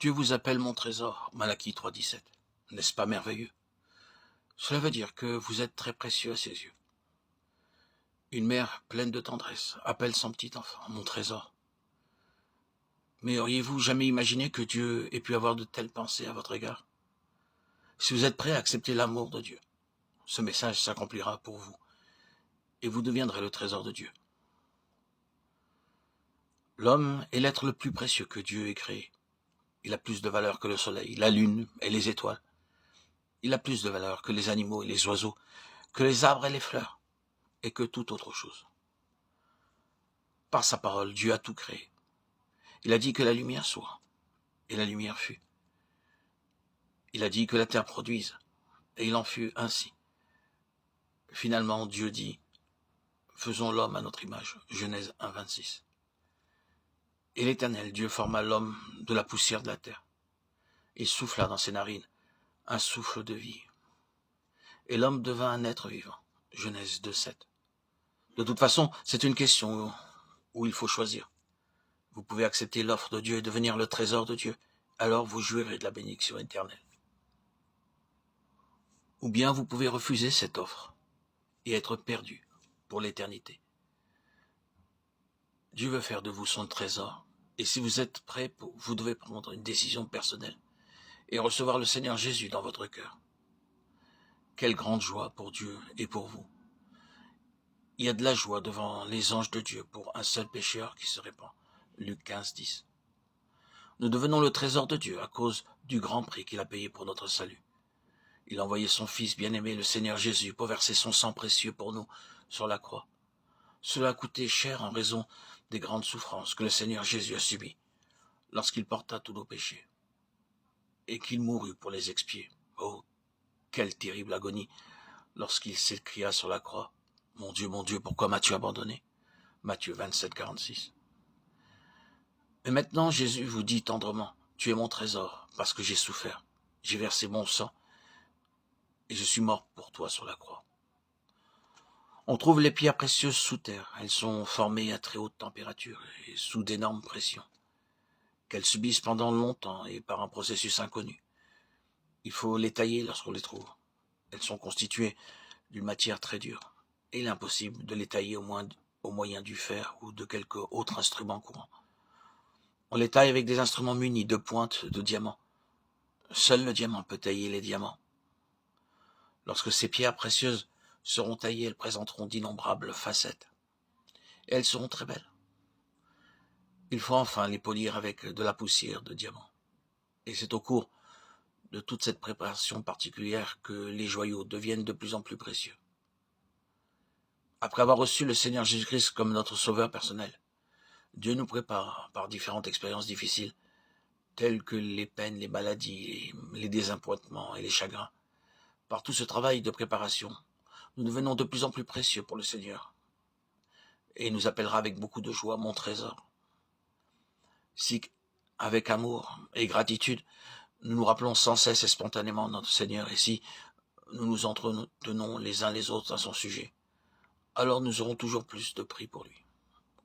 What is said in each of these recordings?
Dieu vous appelle mon trésor, Malachie 3,17. N'est-ce pas merveilleux? Cela veut dire que vous êtes très précieux à ses yeux. Une mère pleine de tendresse appelle son petit enfant mon trésor. Mais auriez-vous jamais imaginé que Dieu ait pu avoir de telles pensées à votre égard? Si vous êtes prêt à accepter l'amour de Dieu, ce message s'accomplira pour vous et vous deviendrez le trésor de Dieu. L'homme est l'être le plus précieux que Dieu ait créé. Il a plus de valeur que le soleil, la lune et les étoiles. Il a plus de valeur que les animaux et les oiseaux, que les arbres et les fleurs, et que toute autre chose. Par sa parole, Dieu a tout créé. Il a dit que la lumière soit, et la lumière fut. Il a dit que la terre produise, et il en fut ainsi. Finalement, Dieu dit, faisons l'homme à notre image. Genèse 1, 26. Et l'Éternel, Dieu forma l'homme de la poussière de la terre. Il souffla dans ses narines un souffle de vie. Et l'homme devint un être vivant. Genèse 2, 7. De toute façon, c'est une question où il faut choisir. Vous pouvez accepter l'offre de Dieu et devenir le trésor de Dieu. Alors vous jouirez de la bénédiction éternelle. Ou bien vous pouvez refuser cette offre et être perdu pour l'éternité. Dieu veut faire de vous son trésor. Et si vous êtes prêt, vous devez prendre une décision personnelle et recevoir le Seigneur Jésus dans votre cœur. Quelle grande joie pour Dieu et pour vous. Il y a de la joie devant les anges de Dieu pour un seul pécheur qui se répand. Luc 15, 10. Nous devenons le trésor de Dieu à cause du grand prix qu'il a payé pour notre salut. Il a envoyé son Fils bien-aimé, le Seigneur Jésus, pour verser son sang précieux pour nous sur la croix. Cela a coûté cher en raison des grandes souffrances que le Seigneur Jésus a subies lorsqu'il porta tous nos péchés et qu'il mourut pour les expier. Oh, quelle terrible agonie lorsqu'il s'écria sur la croix, « Mon Dieu, pourquoi m'as-tu abandonné ?» Matthieu 27, 46. Mais maintenant, Jésus vous dit tendrement, « Tu es mon trésor, parce que j'ai souffert. J'ai versé mon sang, et je suis mort pour toi sur la croix. » On trouve les pierres précieuses sous terre. Elles sont formées à très haute température et sous d'énormes pressions, qu'elles subissent pendant longtemps et par un processus inconnu. Il faut les tailler lorsqu'on les trouve. Elles sont constituées d'une matière très dure, et il est impossible de les tailler au moyen du fer ou de quelque autre instrument courant. On les taille avec des instruments munis de pointes de diamants. Seul le diamant peut tailler les diamants. Lorsque ces pierres précieuses seront taillées, elles présenteront d'innombrables facettes. Et elles seront très belles. Il faut enfin les polir avec de la poussière de diamant. Et c'est au cours de toute cette préparation particulière que les joyaux deviennent de plus en plus précieux. Après avoir reçu le Seigneur Jésus-Christ comme notre sauveur personnel, Dieu nous prépare par différentes expériences difficiles, telles que les peines, les maladies, les désappointements et les chagrins. Par tout ce travail de préparation, nous devenons de plus en plus précieux pour le Seigneur. Et il nous appellera avec beaucoup de joie mon trésor. Si, avec amour et gratitude, nous nous rappelons sans cesse et spontanément notre Seigneur, et si nous nous entretenons les uns les autres à son sujet, alors nous aurons toujours plus de prix pour lui.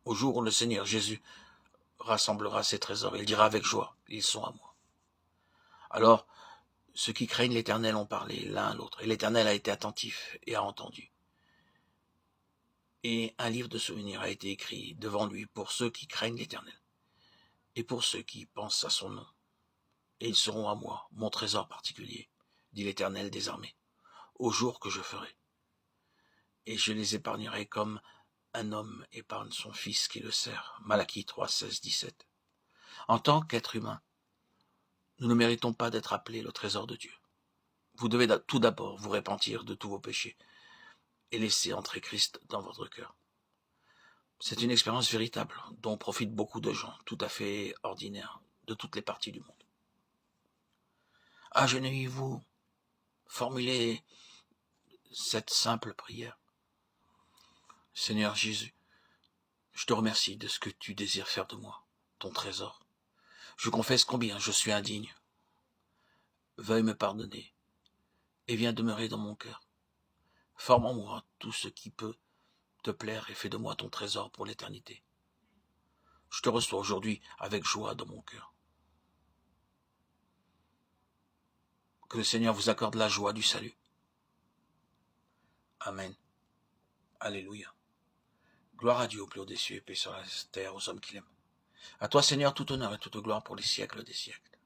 Au jour où le Seigneur Jésus rassemblera ses trésors, il dira avec joie, ils sont à moi. Alors, ceux qui craignent l'Éternel ont parlé l'un à l'autre, et l'Éternel a été attentif et a entendu. Et un livre de souvenirs a été écrit devant lui pour ceux qui craignent l'Éternel, et pour ceux qui pensent à son nom. Et ils seront à moi, mon trésor particulier, dit l'Éternel des armées, au jour que je ferai. Et je les épargnerai comme un homme épargne son fils qui le sert. Malachie 3, 16, 17. En tant qu'être humain, nous ne méritons pas d'être appelés le trésor de Dieu. Vous devez tout d'abord vous repentir de tous vos péchés et laisser entrer Christ dans votre cœur. C'est une expérience véritable dont profitent beaucoup de gens tout à fait ordinaires de toutes les parties du monde. Agenouillez-vous, formulez cette simple prière. Seigneur Jésus, je te remercie de ce que tu désires faire de moi, ton trésor. Je confesse combien je suis indigne. Veuille me pardonner et viens demeurer dans mon cœur. Forme en moi tout ce qui peut te plaire et fais de moi ton trésor pour l'éternité. Je te reçois aujourd'hui avec joie dans mon cœur. Que le Seigneur vous accorde la joie du salut. Amen. Alléluia. Gloire à Dieu au plus haut des cieux et paix sur la terre aux hommes qu'il aime. À toi, Seigneur, tout honneur et toute gloire pour les siècles des siècles.